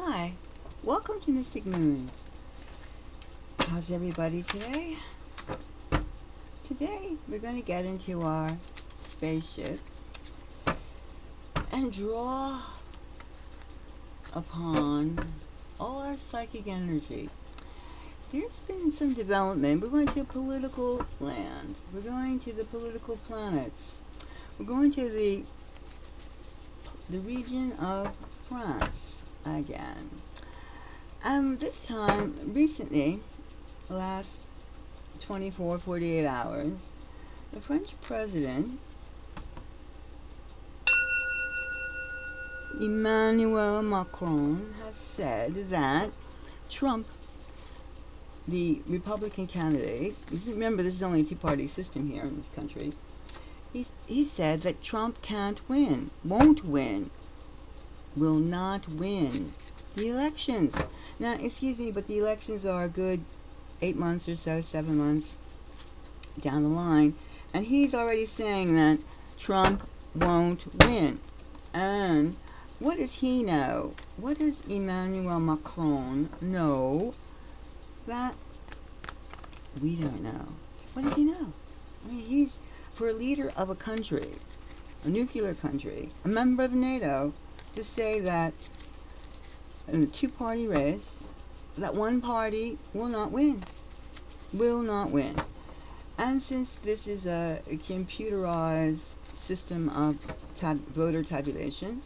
Hi, welcome to Mystic Moons. How's everybody today? Today we're going to get into our spaceship and draw upon all our psychic energy. There's been some development. We're going to political lands. We're going to the political planets. We're going to the region of France again. This time, recently, last 48 hours, the French President, Emmanuel Macron, has said that Trump, the Republican candidate, remember this is only a two-party system here in this country, he said that Trump can't win, won't win, will not win the elections. Now, excuse me, but the elections are a good 8 months or so, 7 months down the line, and he's already saying that Trump won't win. And what does he know? What does Emmanuel Macron know that we don't know? What does he know? I mean, he's, for a leader of a country, a nuclear country, a member of NATO, to say that in a two-party race, that one party will not win. Will not win. And since this is a computerized system of voter tabulation,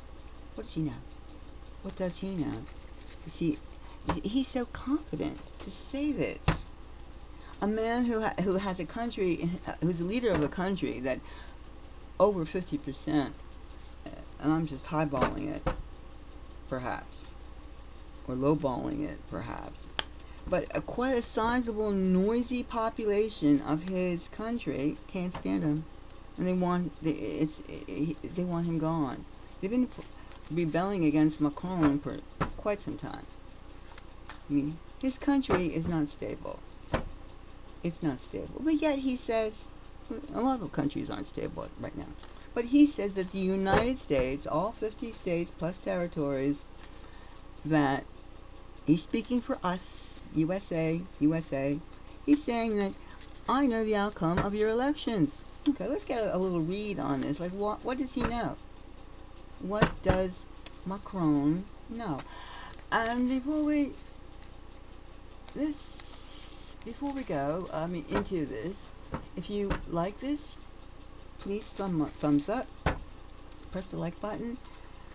what does he know? What does he know? He's so confident to say this. A man who has a country, who's the leader of a country that over 50%, and I'm just highballing it, perhaps, or lowballing it, perhaps, but quite a sizable, noisy population of his country can't stand him, and they want him gone. They've been rebelling against Macron for quite some time. I mean, his country is not stable. It's not stable, but yet he says a lot of countries aren't stable right now. But he says that the United States, all 50 states plus territories, that he's speaking for us, USA. He's saying that I know the outcome of your elections. Okay, let's get a little read on this. Like, what does he know? What does Macron know? And before we go, into this, if you like this, please thumbs up, press the like button,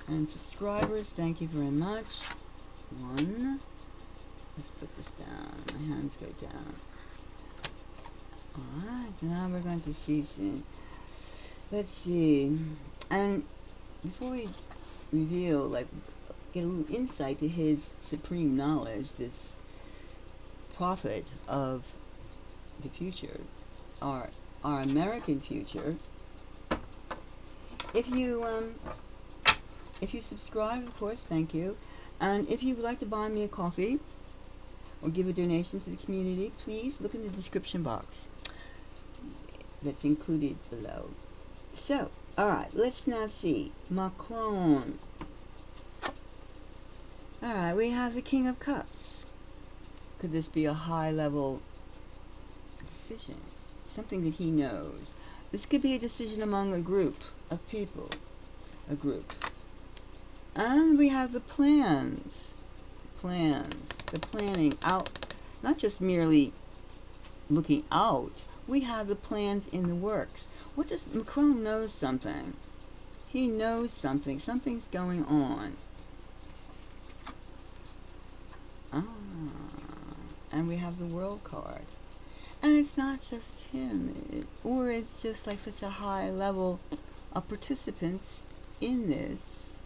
and subscribers, thank you very much. One. Let's put this down. My hands go down. Alright, now we're going to see soon. Let's see. And before we reveal, get a little insight to his supreme knowledge, this prophet of the future, our American future. If you subscribe, of course, thank you. And if you would like to buy me a coffee or give a donation to the community, please look in the description box. That's included below. So, alright, let's now see. Macron. Alright, we have the King of Cups. Could this be a high-level decision? Something that he knows. This could be a decision among a group of people. A group. And we have the plans. The planning out. Not just merely looking out. We have the plans in the works. What does Macron knows something? He knows something. Something's going on. And we have the World card. And it's not just him, or it's just like such a high level of participants in this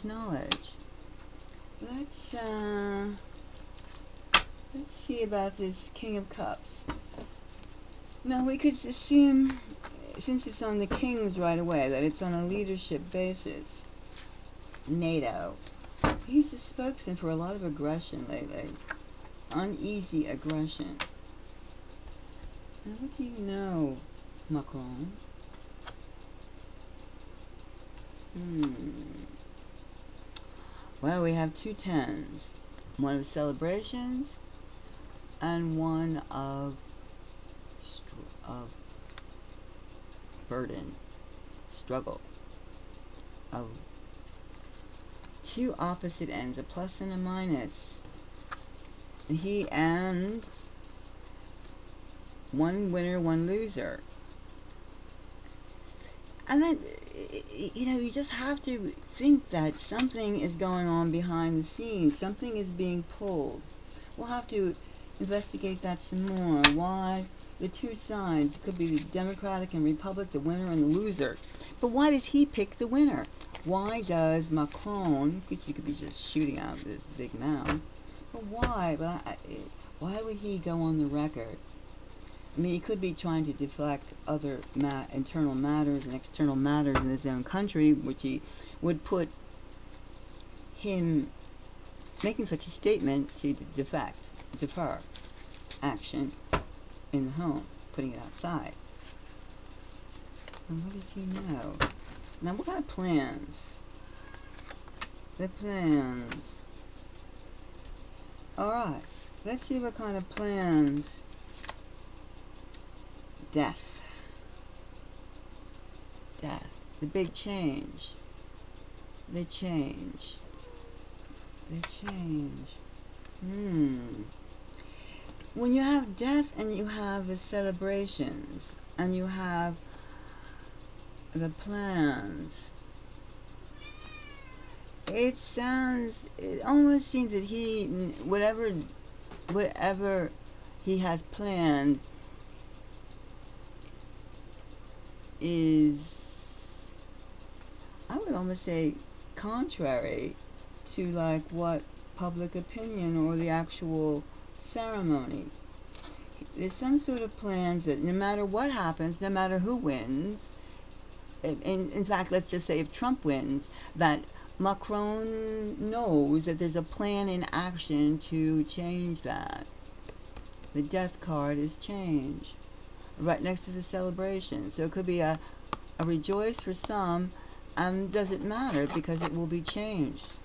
knowledge. Let's see about this King of Cups. Now we could assume, since it's on the Kings right away, that it's on a leadership basis. NATO. He's a spokesman for a lot of aggression lately. Uneasy aggression. Now, what do you know, Macron? Well, we have two tens. One of celebrations and one of burden, struggle, of two opposite ends, a plus and a minus. And one winner, one loser. And then, you just have to think that something is going on behind the scenes. Something is being pulled. We'll have to investigate that some more. Why the two sides could be the Democratic and Republic, the winner and the loser. But why does he pick the winner? Why does Macron, because he could be just shooting out this big mouth, but why? Why would he go on the record? I mean, he could be trying to deflect other internal matters and external matters in his own country, which he would put him making such a statement to defer action in the home, putting it outside. And what does he know? Now, what kind of plans? The plans. Alright, let's see what kind of plans. Death. The big change. The change. When you have death and you have the celebrations and you have the plans, it almost seems that whatever he has planned is, I would almost say, contrary to like what public opinion or the actual ceremony. There's some sort of plans that no matter what happens, no matter who wins, in fact, let's just say if Trump wins, that Macron knows that there's a plan in action to change that. The death card is change, right next to the celebration. So it could be a rejoice for some, and doesn't matter because it will be changed.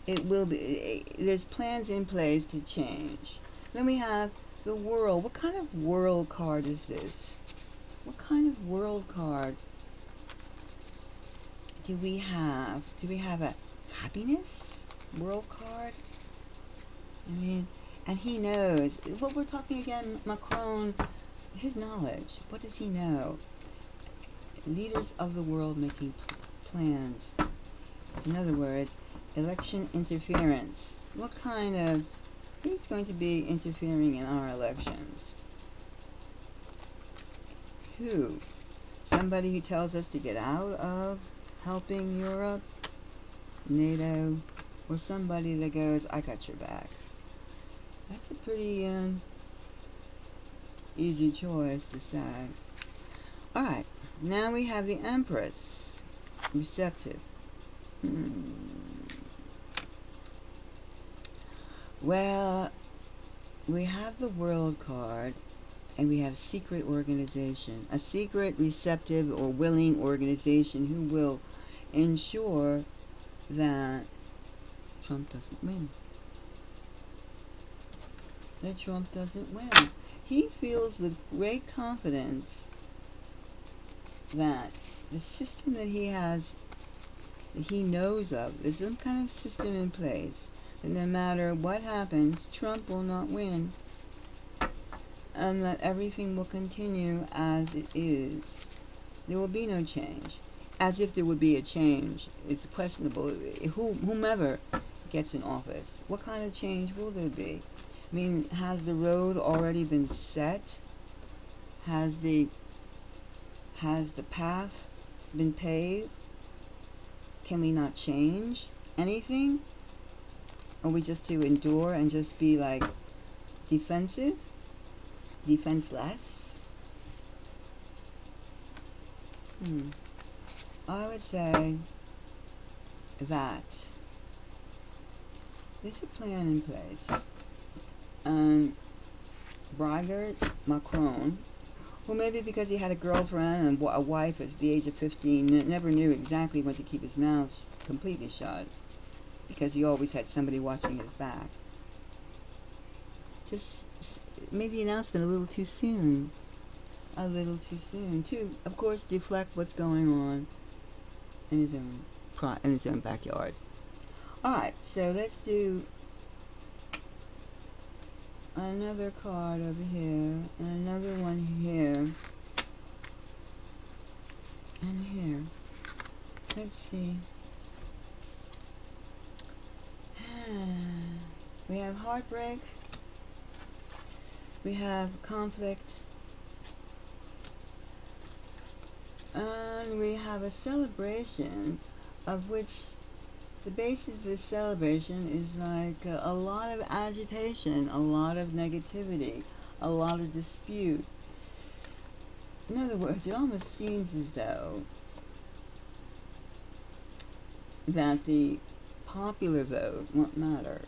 It will be. There's plans in place to change. Then we have the world. What kind of world card is this? What kind of world card do we have? Do we have a happiness world card? I mean, and he knows. What we're talking again, Macron, his knowledge. What does he know? Leaders of the world making plans. In other words, election interference. What kind of... Who's going to be interfering in our elections? Who? Somebody who tells us to get out of helping Europe, NATO, or somebody that goes, I got your back. That's a pretty easy choice to say. Alright, now we have the Empress. Receptive. Well, we have the World card, and we have secret organization. A secret, receptive, or willing organization who will ensure that Trump doesn't win. That Trump doesn't win. He feels with great confidence that the system that he has, that he knows of, there's some kind of system in place that no matter what happens, Trump will not win, and that everything will continue as it is. There will be no change. As if there would be a change. It's questionable. Whomever gets in office, what kind of change will there be? I mean, has the road already been set? Has the path been paved? Can we not change anything? Are we just to endure and just be like defensive? Defenseless? I would say that there's a plan in place. Braggart, Macron, Well, maybe because he had a girlfriend and a wife at the age of 15, and never knew exactly when to keep his mouth completely shut, because he always had somebody watching his back. Just made the announcement a little too soon. A little too soon. To, of course, deflect what's going on in his own backyard. Alright, so let's do another card over here, and another one here, and here. Let's see. We have heartbreak. We have conflict. And we have a celebration, of which the basis of this celebration is like a lot of agitation, a lot of negativity, a lot of dispute. In other words, it almost seems as though that the popular vote won't matter.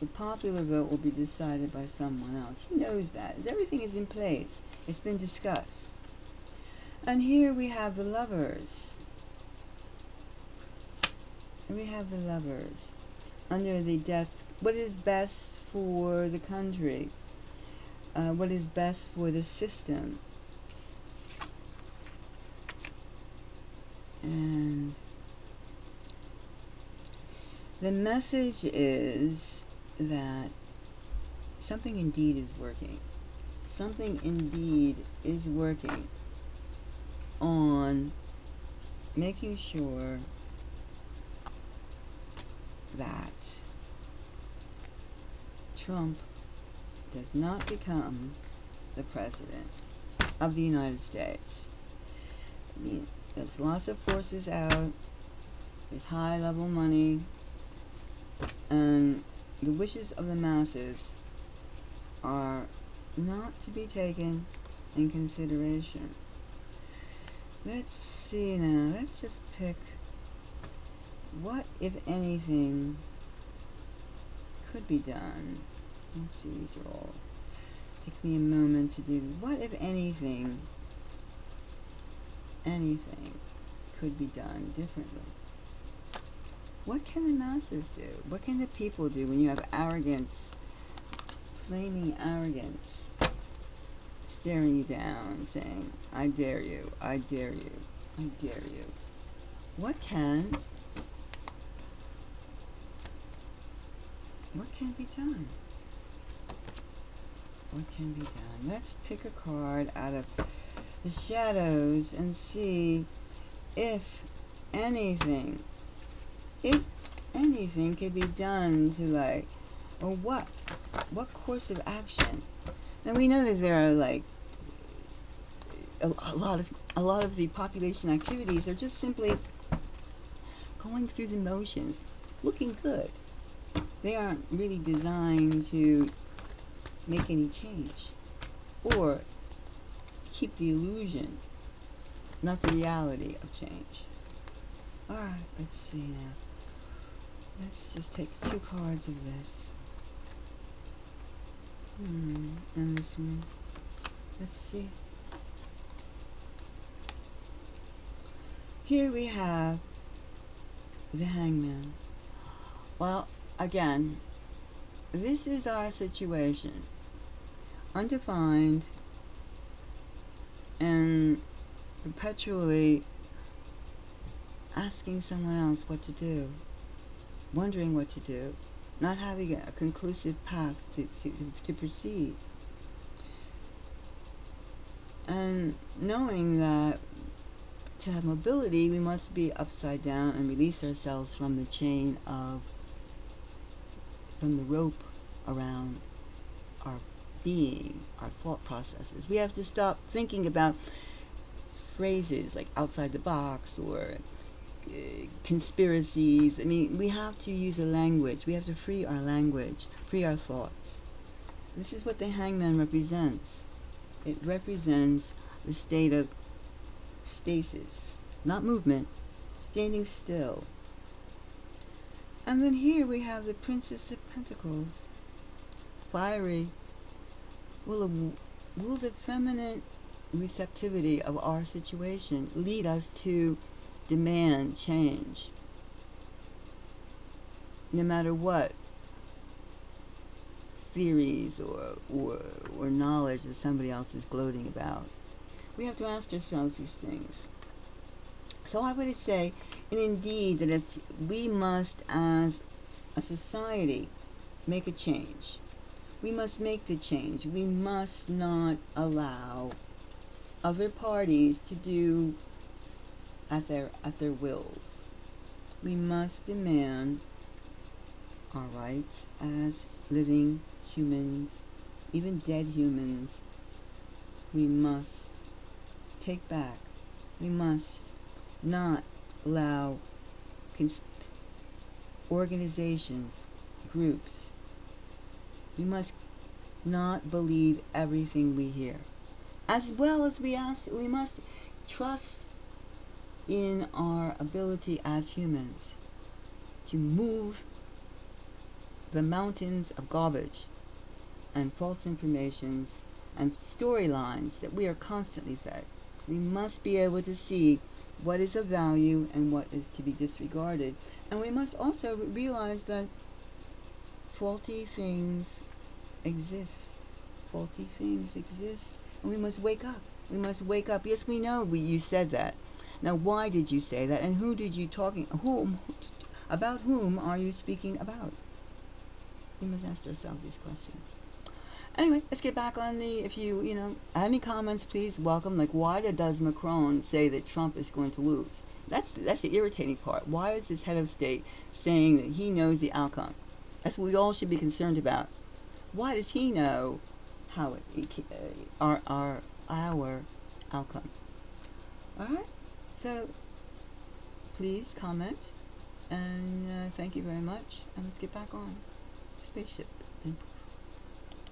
The popular vote will be decided by someone else. He knows that. Everything is in place. It's been discussed. And here we have the lovers. We have the lovers. Under the death, what is best for the country? What is best for the system? And the message is that something indeed is working. Something indeed is working on making sure that Trump does not become the president of the United States. I mean, there's lots of forces out, there's high-level money, and the wishes of the masses are not to be taken in consideration. Let's see now, let's just pick what, if anything, could be done. Let's see, these are all, take me a moment to do, what, if anything could be done differently? What can the masses do? What can the people do when you have arrogance, flaming arrogance, staring you down, saying, I dare you, I dare you, I dare you? What can be done? What can be done? Let's pick a card out of the shadows and see if anything could be done to, like, or what course of action. And we know that there are, like, a lot of the population activities are just simply going through the motions, looking good. They aren't really designed to make any change or keep the illusion, not the reality of change. Alright, let's see now. Let's just take 2 cards of this. And this one. Let's see. Here we have the Hangman. Well, again, this is our situation. Undefined and perpetually asking someone else what to do, wondering what to do, not having a conclusive path to proceed, and knowing that to have mobility we must be upside down and release ourselves from the chain of, from the rope around our being, our thought processes. We have to stop thinking about phrases like outside the box or conspiracies. I mean, we have to use a language. We have to free our language, free our thoughts. This is what the Hangman represents. It represents the state of stasis, not movement, standing still. And then here we have the Princess of Pentacles, fiery, will the feminine receptivity of our situation lead us to demand change, no matter what theories or knowledge that somebody else is gloating about? We have to ask ourselves these things. So I would say, and indeed, that if we must, as a society, make a change, we must make the change. We must not allow other parties to do at their wills. We must demand our rights as living humans, even dead humans. We must take back. We must not allow organizations, groups. We must not believe everything we hear. As well as we must trust in our ability as humans to move the mountains of garbage and false informations and storylines that we are constantly fed. We must be able to see what is of value and what is to be disregarded. And we must also realize that faulty things exist. Faulty things exist. And we must wake up. We must wake up. Yes, we know you said that. Now, why did you say that? And who did you about whom are you speaking about? We must ask ourselves these questions. Anyway, let's get back on if you any comments, please welcome. Like, why does Macron say that Trump is going to lose? That's the irritating part. Why is this head of state saying that he knows the outcome? That's what we all should be concerned about. Why does he know how our outcome? All right. So please comment, and thank you very much. And let's get back on the spaceship and